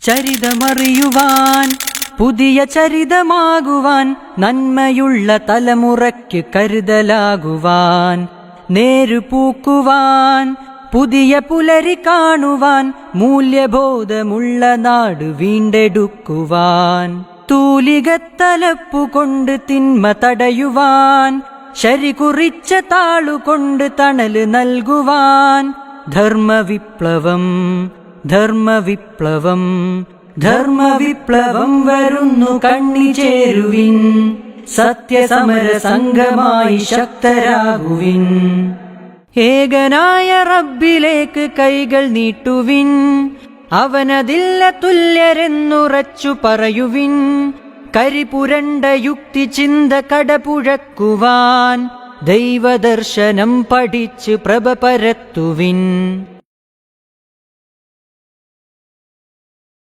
ചരിതമറിയുവാൻ, പുതിയ ചരിതമാകുവാൻ, നന്മയുള്ള തലമുറയ്ക്ക് കരുതലാകുവാൻ, നേരുപൂക്കുവാൻ, പുതിയ പുലരി കാണുവാൻ, മൂല്യബോധമുള്ള നാട് വീണ്ടെടുക്കുവാൻ, തൂലികത്തലപ്പുകൊണ്ട് തിന്മ തടയുവാൻ, ശരി കുറിച്ച താളുകൊണ്ട് തണല് നൽകുവാൻ, ധർമ്മവിപ്ലവം ധർമ്മവിപ്ലവം ധർമ്മവിപ്ലവം വരുന്നു കണ്ണിചേരുവിൻ, സത്യസമര സംഘമായി ശക്തരാകുവിൻ. ഏകനായ റബ്ബിലേക്ക് കൈകൾ നീട്ടുവിൻ, അവനതില്ല തുല്യരെന്നുറച്ചു പറയുവിൻ. കരിപുരണ്ട യുക്തി ചിന്ത കടപുഴക്കുവാൻ, ദൈവദർശനം പഠിച്ച് പ്രഭ പരത്തുവിൻ.